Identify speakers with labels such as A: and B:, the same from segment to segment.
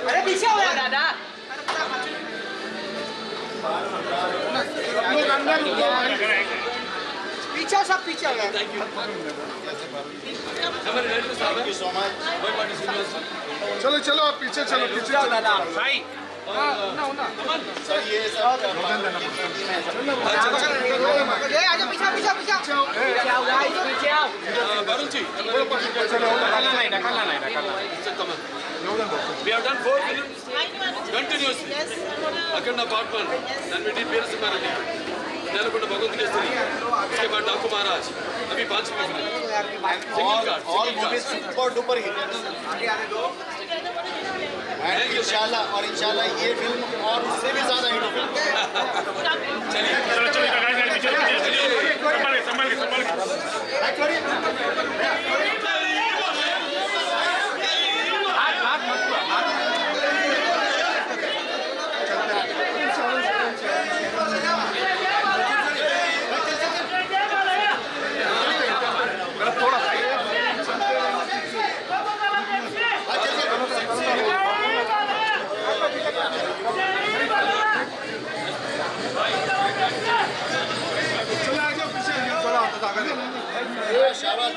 A: अरे पीछे हो यार
B: दादा
A: पीछे सब पीछे हो यार
C: चलो चलो आप पीछे चलो पीछे चलो
A: दादा
B: भाई
C: सर ये सब
A: ए आजा पीछे पीछे पीछे
B: पीछे आओ गाइस पीछे आओ
D: Varun ji,
B: ढकलना नहीं
D: we have done 4 films continuously. Akhanda Part 1, then we did Veera Simhareddy, Nelakunda Bhagavatheswari, उसके बाद डाकू महाराज, अभी 5 फिल्म है.
C: all movies super duper hit and इंशाल्लाह ये फिल्म और उससे भी ज्यादा हिट होगी शाबाश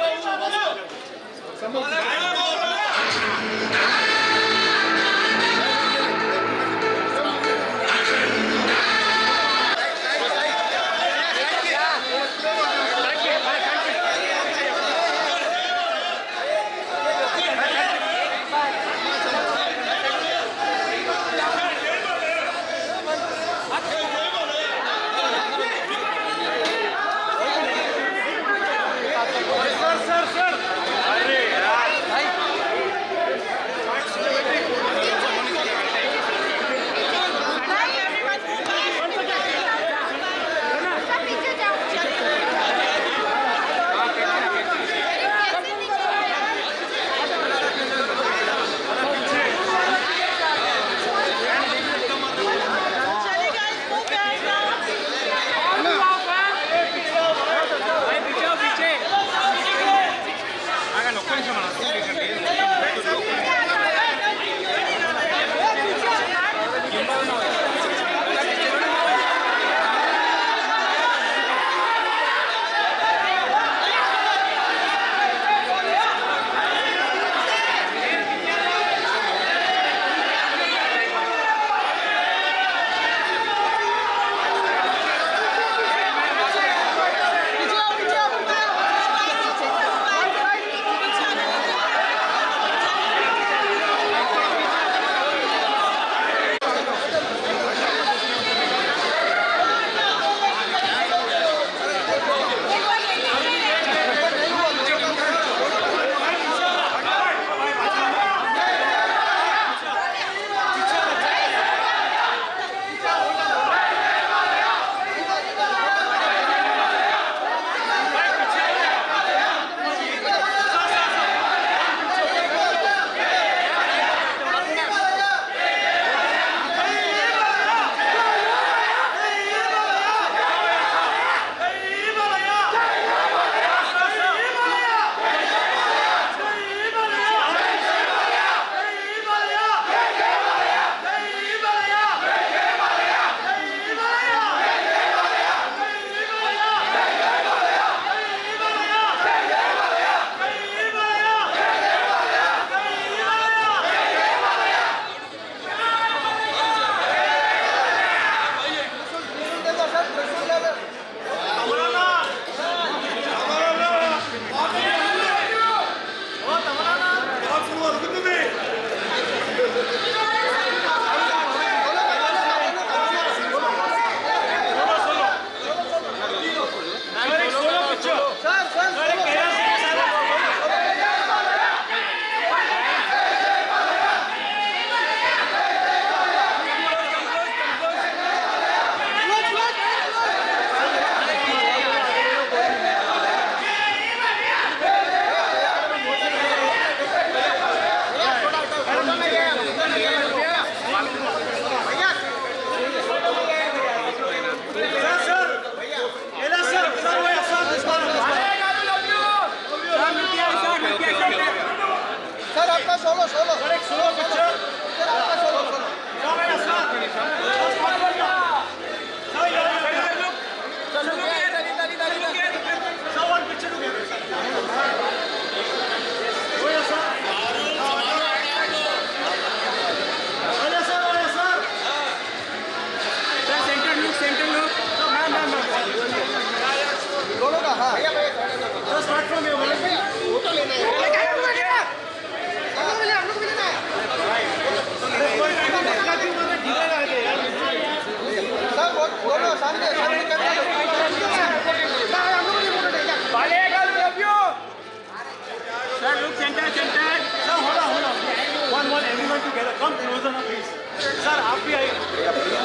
E: सर आप भी आइए,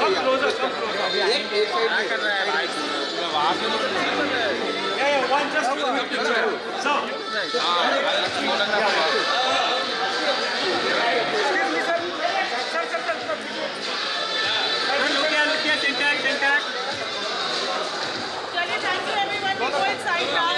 E: come closer, come closer. One just sir
F: चलिए, thank you everyone. We go inside now.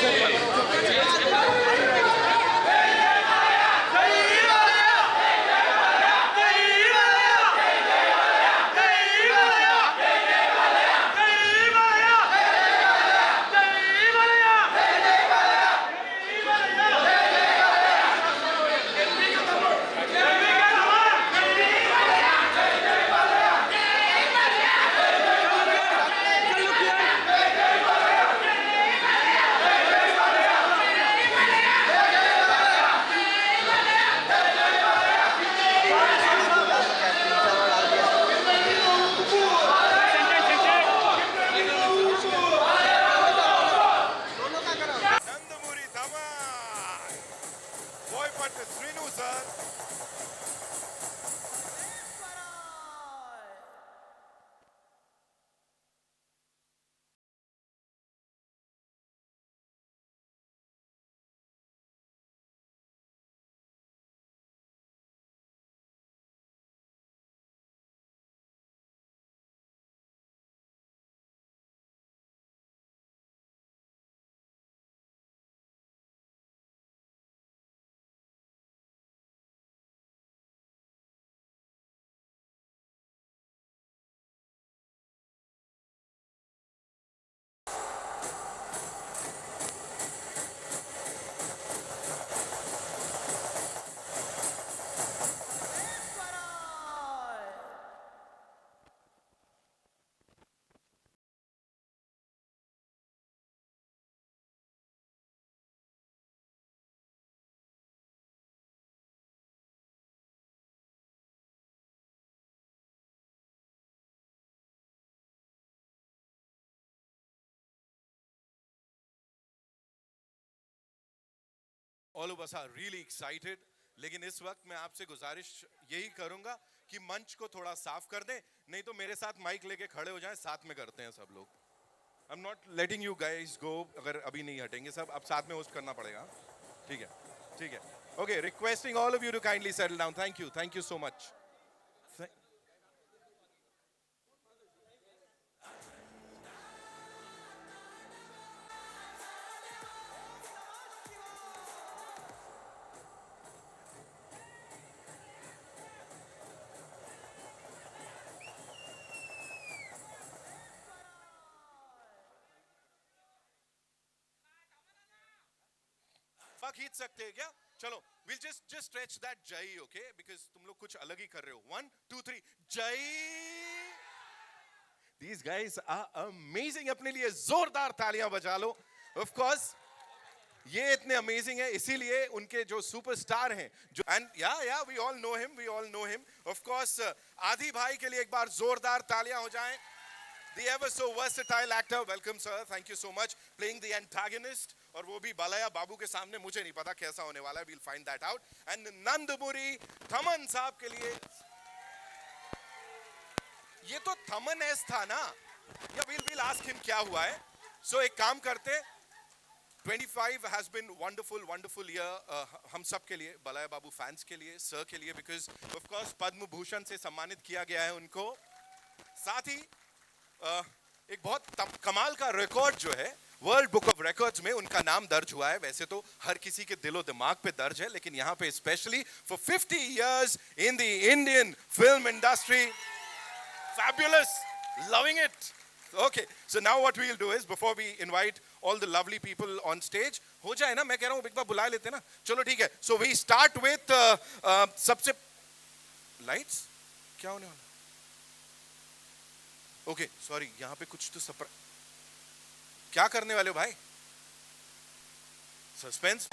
G: Nandamuri Dhaman. Boypattu Srinu sir. All of us are really excited. लेकिन इस वक्त मैं आपसे गुजारिश यही करूंगा कि मंच को थोड़ा साफ कर दें, नहीं तो मेरे साथ माइक लेके खड़े हो जाएं, साथ में करते हैं सब लोग. I'm not letting you guys go. अगर अभी नहीं हटेंगे सब, अब साथ में होस्ट करना पड़ेगा. ठीक है, ठीक है. Okay, requesting all of you to kindly settle down. Thank you so much. खींच सकते हैं क्या? चलो, we'll just stretch that jai, okay? Because तुम लोग कुछ अलग ही कर रहे हो. 1, 2, 3, jai. These guys are amazing. अपने लिए जोरदार तालियां बजा लो. Of course, ये इतने अमेजिंग है, इसीलिए उनके जो सुपरस्टार हैं, जो and yeah, we all know him. Of course, आदि भाई के लिए एक बार जोरदार तालियां हो जाएं. The ever so versatile actor, welcome sir, thank you so much, playing the antagonist, और वो भी बालाया बाबू के सामने, मुझे नहीं पता कैसा होने वाला है, we'll find that out. And Nandamuri Thaman साहब के लिए, ये तो थमन एस था ना, या we'll ask him क्या हुआ है. So एक काम करते, 25 has been wonderful year, हम सब के लिए, बालाया बाबू फैंस के लिए, सर के लिए, because of course Padma Bhushan से सम्मानित किया गया है उनको. साथ ही एक बहुत कमाल का रिकॉर्ड जो है वर्ल्ड बुक ऑफ रिकॉर्ड्स में उनका नाम दर्ज हुआ है. वैसे तो हर किसी के दिलो दिमाग पे दर्ज है, लेकिन यहाँ पे specially for 50 years in the Indian film industry. Fabulous, loving it. Okay, so now what we'll do is, before we invite all the lovely people on stage, हो जाए ना, मैं कह रहा हूँ एक बार बुला लेते ना. चलो ठीक है. So we start with सबसे lights क्या होने वाला? ओके, सॉरी, यहाँ पे कुछ तो क्या करने वाले हो भाई? Suspense.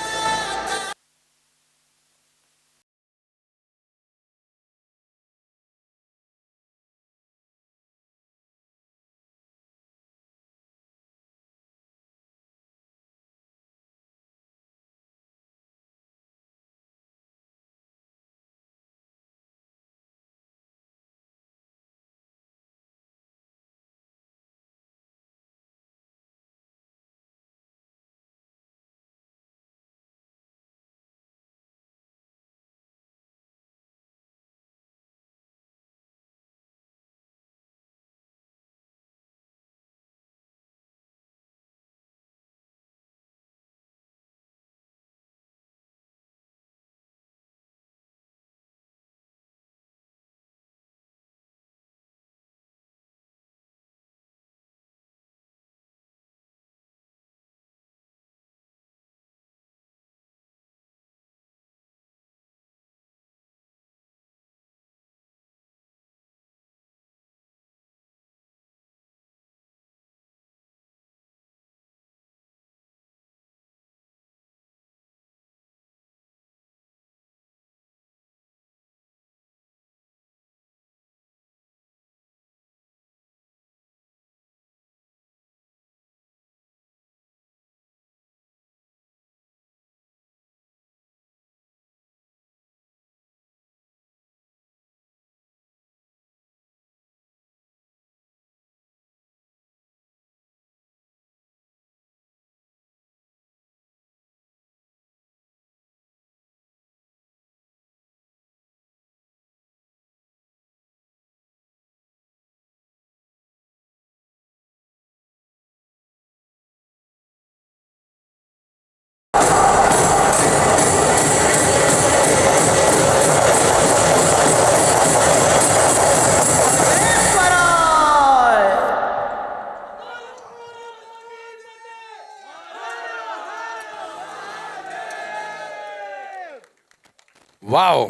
G: Wow,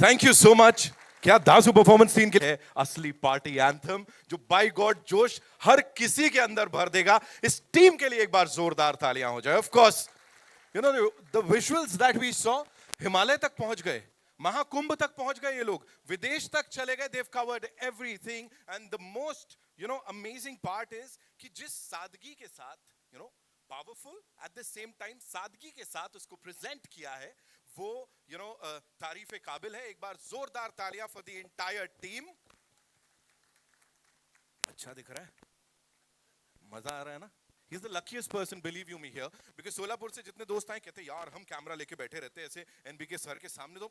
G: thank you so much. क्या दासू परफॉर्मेंस सीन के लिए असली पार्टी एंथम जो बाय गॉड जोश हर किसी के अंदर भर देगा। इस टीम के लिए एक बार जोरदार तालियां हो जाए। Of course you know the visuals that we saw, Himalaya तक पहुंच गए, महाकुंभ तक पहुंच गए, ये लोग विदेश तक चले गए। Dev covered everything and the most amazing part is कि जिस सादगी के साथ powerful at the same time सादगी के साथ उसको प्रेजेंट किया है, वो तारीफे काबिल है। एक बार जोरदार तालियां फॉर द एंटायर टीम। अच्छा दिख रहा है, मजा आ रहा है ना? He's the luckiest person, believe you me, here, because Solapur से जितने दोस्त आए कहते यार हम कैमरा लेके बैठे रहते हैं ऐसे एनबीके सर के सामने, तो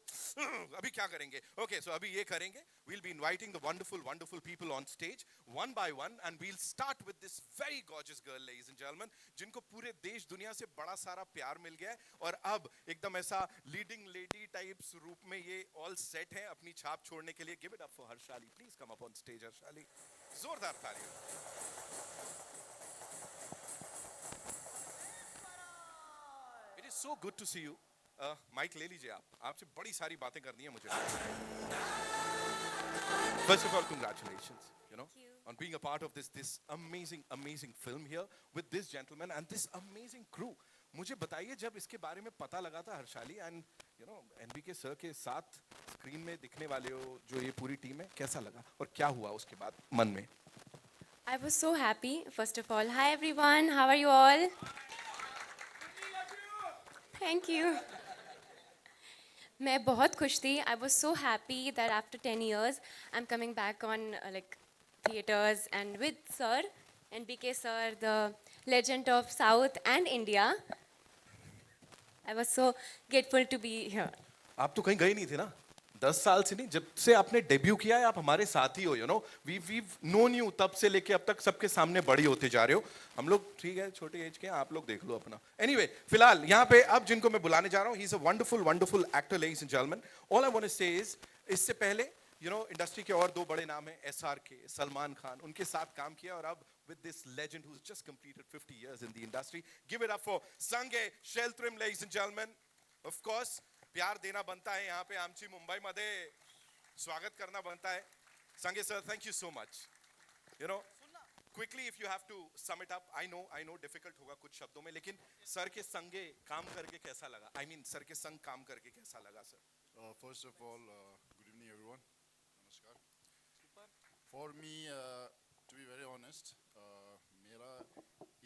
G: अभी क्या करेंगे? Okay, so अभी ये करेंगे। We'll be inviting the wonderful people on stage one by one, and we'll start with this very gorgeous girl, ladies and gentlemen, जिनको पूरे देश दुनिया से बड़ा सारा प्यार मिल गया है और अब एकदम ऐसा लीडिंग लेडी टाइप्स रूप में ये ऑल सेट है अपनी छाप छोड़ने के लिए। Give it up for Harshali, please come up on stage, Harshali. जोरदार तालियां। So good to see you. Mic ले लीजिए आप, आपसे बड़ी सारी बातें करनी है मुझे। First of all, congratulations, on being a part of this amazing film here with this gentleman and this amazing crew. मुझे बताइए जब इसके बारे में पता लगा था हर्षाली एंड एनबीके सर के साथ स्क्रीन में दिखने वाले हो जो ये पूरी टीम है, कैसा लगा और क्या हुआ उसके बाद मन में?
H: I was so happy. First of all, hi everyone, how are you all? Thank you. मैं बहुत खुश थी. I was so happy that after 10 years, I'm coming back on like theaters and with Sir, NBK Sir, the legend of South and India. I was so grateful to be here.
G: आप तो कहीं गए नहीं थे ना? 10 साल से नहीं, जब से आपने डेब्यू किया है आप हमारे साथ ही हो, we've known you तब से लेके अब तक सबके सामने बड़ी होते जा रहे हो। हम लोग ठीक है छोटे एज के, आप लोग देख लो अपना। Anyway, फिलहाल यहाँ पे अब जिनको मैं बुलाने जा रहा हूँ, he's a wonderful actor, ladies and gentlemen. All I want to say is, इससे पहले इंडस्ट्री के और दो बड़े नाम हैं, SRK, सलमान खान, उनके साथ काम किया और अब with this legend who's just completed 50 years in the industry. Give it up for Sanjay Sheltrim, ladies and gentlemen. Of course, प्यार देना बनता है यहाँ पे आमची मुंबई मध्ये स्वागत करना बनता है। Sanjay sir, thank you so much. Quickly if you have to sum it up, I know difficult होगा कुछ शब्दों में, लेकिन सर के संगे काम करके कैसा लगा? I mean सर के संग काम करके कैसा लगा sir?
C: First of all, good evening everyone. Namaskar. For me, to be very honest, मेरा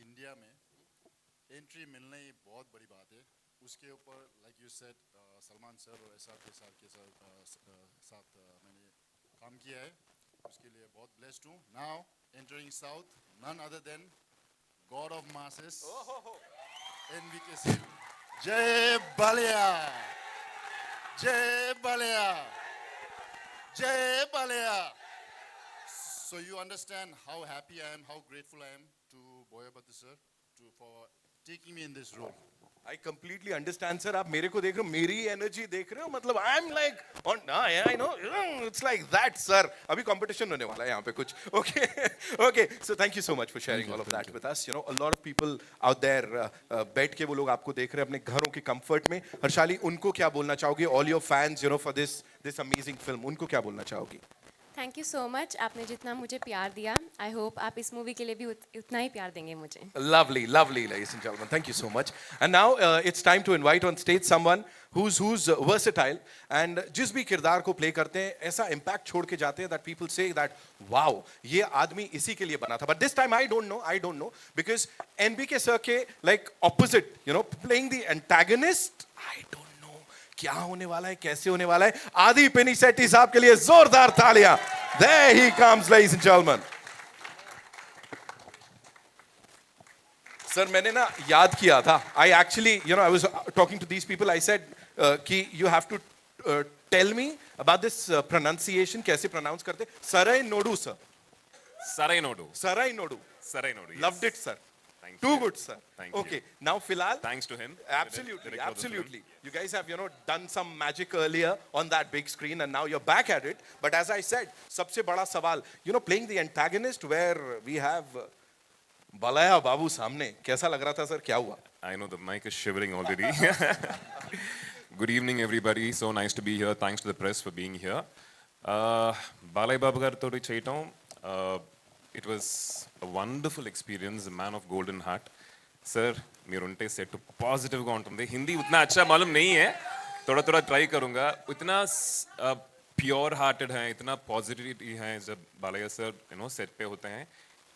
C: इंडिया में एंट्री मिलना ही बहुत बड़ी बात है। उसके ऊपर like you said, Salman sir और SRK सर के साथ मैंने काम किया है, उसके लिए बहुत blessed हूँ। Now entering South, none other than God of Masses, NBK Singh. जय बालिया, जय बालिया, जय Ballia. So you understand how happy I am, how grateful I am to Boyabati sir for taking me in this role.
G: I completely understand, sir. आप मेरे को देख रहे हो, मेरी एनर्जी देख रहे हो, मतलब I'm like on, I know, it's like that, sir. अभी competition होने वाला है यहाँ पे कुछ. Okay. So thank you so much for sharing all of that with us. A lot of people out there बैठ के वो लोग आपको देख रहे हैं अपने घरों के comfort में. हर्षाली, उनको क्या बोलना चाहोगे? All your fans, for this amazing film, उनको क्या बोलना चाहोगी?
H: Thank you so much. आपने जितना मुझे प्यार दिया, I hope आप इस मूवी के लिए भी उतना ही प्यार देंगे मुझे.
G: Lovely, ladies and gentlemen. Thank you so much. And now it's time to invite on stage someone who's versatile and जिस भी किरदार को play करते हैं ऐसा impact छोड़ के जाते हैं that people say that wow, ये आदमी इसी के लिए बना था. But this time I don't know because NBK sir के like opposite, playing the antagonist, I don't know क्या होने वाला है, कैसे होने वाला है. आदि पिनिसेट्टी साहब के लिए जोरदार तालियां. There he comes, ladies and gentlemen. Sir मैंने ना याद किया था. I actually, I was talking to these people. I said कि you have to tell me about this pronunciation. कैसे pronounce करते? Sarai Nodu, sir.
B: Sarai Nodu.
G: Sarai Nodu.
B: Sarai Nodu. Yes.
G: Loved it, sir.
B: Thank
G: Too
B: you.
G: good, sir.
B: Thank
G: okay.
B: you.
G: Now, Filal.
B: Thanks to him.
G: Absolutely. You guys have, done some magic earlier on that big screen, and now you're back at it. But as I said, सबसे बड़ा सवाल, playing the antagonist where we have Balaya Babu सामने, कैसा लग रहा था, sir? क्या हुआ?
B: I know the mic is shivering already. Good evening, everybody. So nice to be here. Thanks to the press for being here. Balai Babu garto cheytam. It was a wonderful experience. A man of golden heart. Sir, मेरुंटे set to positive गा उन्टुंदे. हिंदी उतना अच्छा मालूम नहीं है. थोड़ा try करूँगा. इतना pure hearted हैं, इतना positivity हैं जब बालाया sir, set पे होते हैं.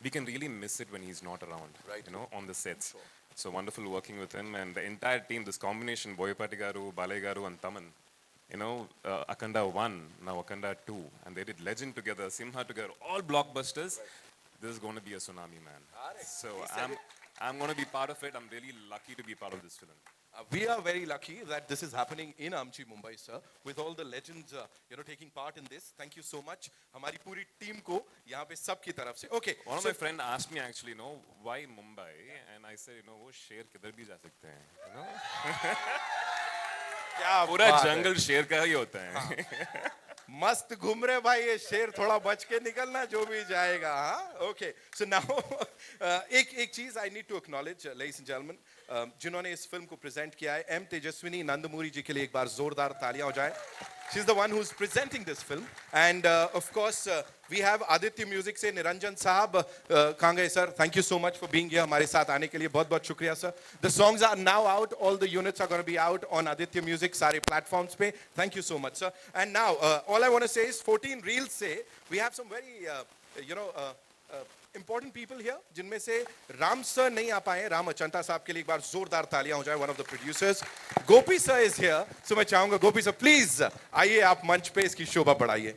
B: We can really miss it when he's not around, right? On the sets. So wonderful working with him and the entire team. This combination, Boyapati Garu, Balai Garu, and Taman. Akanda 1, now Akanda 2, and they did Legend together, Simha together, all blockbusters. This is going to be a tsunami, man. So I'm going to be part of it. I'm really lucky to be part of this film.
G: We are very lucky that this is happening in Amchi, Mumbai, sir, with all the legends, taking part in this. Thank you so much. हमारी पूरी team को यहाँ पे सबकी तरफ से. Okay.
B: One of my friends asked me actually, why Mumbai? And I said, वो शेर किधर भी जा सकते हैं,
G: क्या
B: पूरा जंगल शेर का ही होता है.
G: मस्त घूम रहे भाई ये शेर, थोड़ा बच के निकलना जो भी जाएगा. हाँ, okay. So now एक चीज I need to acknowledge, ladies and gentlemen, जिन्होंने इस फिल्म को प्रेजेंट किया है, एम तेजस्विनी नंदमूरी जी के लिए एक बार जोरदार तालियां हो जाए. She is the one who's presenting this film, and of course we have Aditya Music से निरंजन साहब. कहाँ गए sir? Thank you so much for being here. हमारे साथ आने के लिए बहुत बहुत शुक्रिया sir. The songs are now out. All the units are going to be out on Aditya Music सारे platforms पे. Thank you so much sir. And now all I want to say is 14 Reels से we have some very important people here, जिनमें से Ram sir नहीं आ पाए. राम अचंता साहब के लिए एक बार जोरदार तालियां हो जाए. One of the producers. Gopi sir is here. So मैं चाहूंगा गोपी सर प्लीज आइए आप मंच पे इसकी शोभा बढ़ाइए.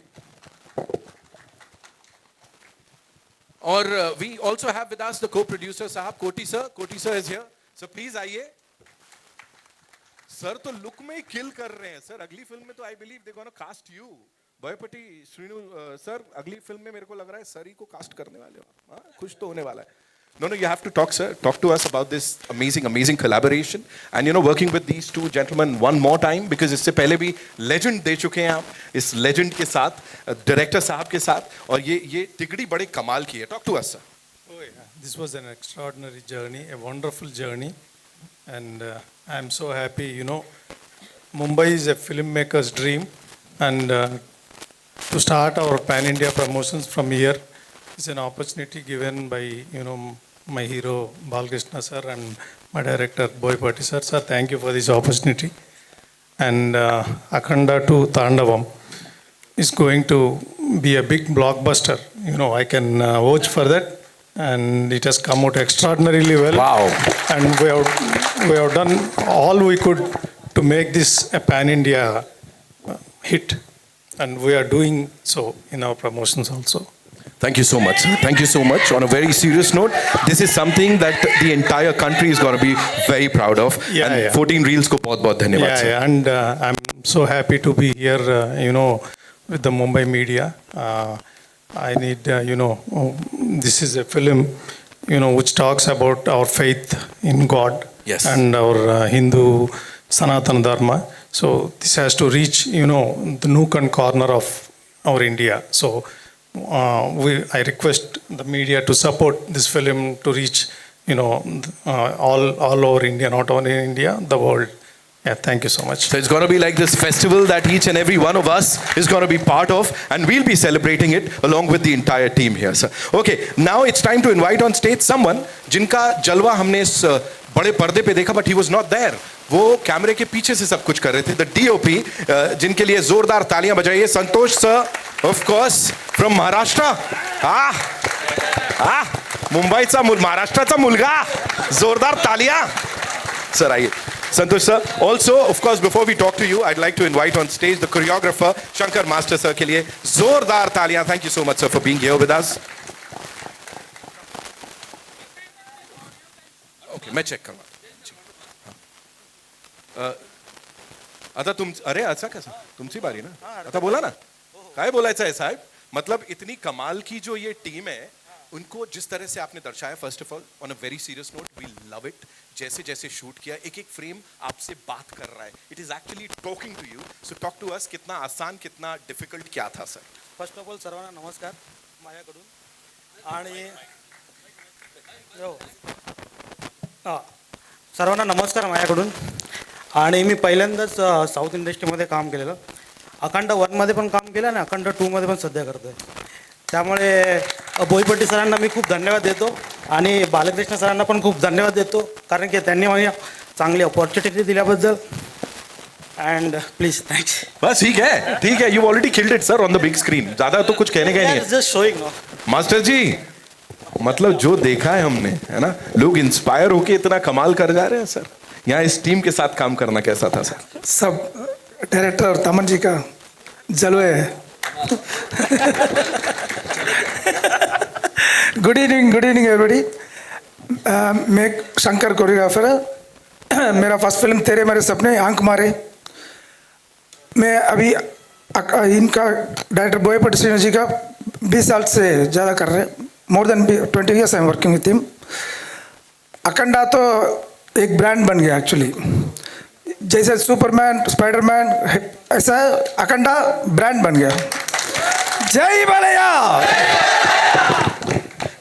G: और we also have with us the co-producer साहब कोटी सर. कोटी sir is here. So please आइए. सर तो लुक में ही किल कर रहे हैं सर. अगली फिल्म में तो I believe they're gonna cast you. Boyapati Srinu sir अगली फिल्म में मेरे को लग रहा है सर ही को कास्ट करने वाले हो. खुश तो होने वाला है. No, you have to talk, sir. Talk to us about this amazing collaboration, and working with these two gentlemen one more time, because इससे पहले भी legend दे चुके हैं आप इस legend के साथ, director साहब के साथ, और ये तिगड़ी बड़े कमाल की है. Talk to us, sir.
I: Oh yeah, this was an extraordinary journey, a wonderful journey, and I am so happy. Mumbai is a filmmaker's dream, and to start our pan-India promotions from here is an opportunity given by my hero Balkrishna sir and my director Boyapati sir. Sir, thank you for this opportunity. And Akhanda 2 Tandavam is going to be a big blockbuster. I can vouch for that, and it has come out extraordinarily well.
G: Wow!
I: And we have done all we could to make this a pan-India hit, and we are doing so in our promotions also.
G: Thank you so much. Thank you so much. On a very serious note, this is something that the entire country is going to be very proud of.
I: Yeah,
G: and
I: yeah.
G: 14 Reels ko bahut dhanyawad.
I: Yeah, and I'm so happy to be here, with the Mumbai media. I need, this is a film, which talks about our faith in God.
G: Yes.
I: And our Hindu Sanatana Dharma. So this has to reach, the nook and corner of our India. So I request the media to support this film to reach, all over India, not only in India, the world. Yeah, thank you so much.
G: So it's going to be like this festival that each and every one of us is going to be part of, and we'll be celebrating it along with the entire team here, sir. Okay, now it's time to invite on stage someone जिनका जलवा हमने इस बड़े पर्दे पे देखा, but he was not there. वो कैमरे के पीछे से सब कुछ कर रहे थे. The DOP, जिनके लिए जोरदार तालियां बजाइए. संतोष sir, of course, from Maharashtra. मुंबईचा महाराष्ट्राचा मुलगा. जोरदार तालियां. Sir, आइए. Santosh sir, also of course before we talk to you, I'd like to invite on stage the choreographer Shankar Master sir के लिए जोरदार तालियां. Thank you so much sir for being here with us. Okay, मैं check करूँगा. आता तुम अरे अच्छा कैसा तुमची बारी ना. आता बोला ना काय बोलायचं आहे साहेब. मतलब इतनी कमाल की जो ये टीम है, उनको जिस तरह से आपने दर्शाया, first of all on a very serious note, we love it. जैसे जैसे शूट किया, एक एक फ्रेम आपसे बात कर रहा है. It is actually talking to you. So talk to us. कितना आसान, कितना डिफिकल्ट क्या था सर?
J: फर्स्ट ऑफ ऑल सर्वांना नमस्कार माझ्याकडून. आणि सर्वांना नमस्कार माझ्याकडून. आणि मी पहिल्यांदाच साऊथ इंडस्ट्रीमध्ये काम केलेलं. अखंड 1मध्ये पण काम केलं आणि अखंड 2मध्ये पण सध्या करतो आहे. त्यामुळे बोईपट्टी सरांना मी खूप धन्यवाद देतो आणि बालकृष्ण सरांना पण खूप धन्यवाद देतो, कारण की त्यांनी मला चांगली अपॉर्च्युनिटी दिल्याबद्दल. And please thanks.
G: बस ठीक है, you already killed it sir on the big screen. ज्यादा तो कुछ कहने का ही नहीं है.
J: जस्ट शोइंग नो
G: मास्टर जी, मतलब जो देखा है हमने, है ना, लोग इंस्पायर होके इतना कमाल कर जा रहे हैं सर. यहाँ इस टीम के साथ काम करना कैसा था सर?
K: सब डायरेक्टर तमन जी का जलवे है. Good evening everybody. मैं शंकर कोरियोग्राफर. मेरा फर्स्ट फिल्म तेरे मेरे सपने आंख मारे. मैं अभी इनका डायरेक्टर बोयपट्टी श्रीनिवास जी का 20 साल से ज़्यादा कर रहे हैं. More than 20 years I am working with him. Akhanda तो एक ब्रांड बन गया एक्चुअली. जैसे सुपरमैन, स्पाइडरमैन, ऐसा अखंडा ब्रांड बन गया. जय बालैया.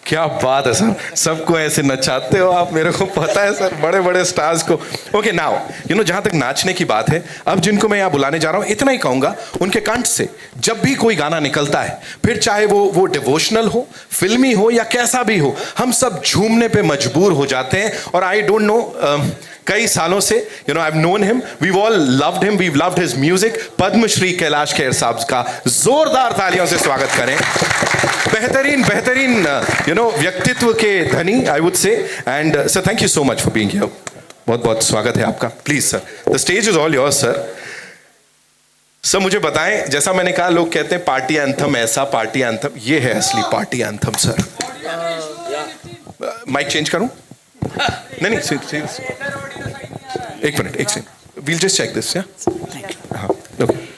G: क्या बात है सर, सबको ऐसे नचाते हो आप, मेरे को पता है सर, बड़े बड़े स्टार्स को. ओके नाउ यू नो, जहाँ तक नाचने की बात है, अब जिनको मैं यहाँ बुलाने जा रहा हूँ, इतना ही कहूँगा, उनके कंठ से जब भी कोई गाना निकलता है, फिर चाहे वो डिवोशनल हो, फिल्मी हो या कैसा भी हो, हम सब झूमने पे मजबूर हो जाते हैं. और आई डोंट नो, कई सालों से you know I have known him, we all loved him, we loved his music. Padmashri Kailash Kher साहब का जोरदार तालियों से स्वागत करें. बेहतरीन यू नो व्यक्तित्व के धनी, I would say. And sir thank you so much for being here. बहुत बहुत स्वागत है आपका. Please sir, the stage is all yours sir. Sir मुझे बताएं, जैसा मैंने कहा, लोग कहते हैं पार्टी एंथम ऐसा, पार्टी एंथम, ये है असली party anthem sir. Mic change करूं? नहीं, एक मिनट, एक second, we'll just check this. हाँ, ओके.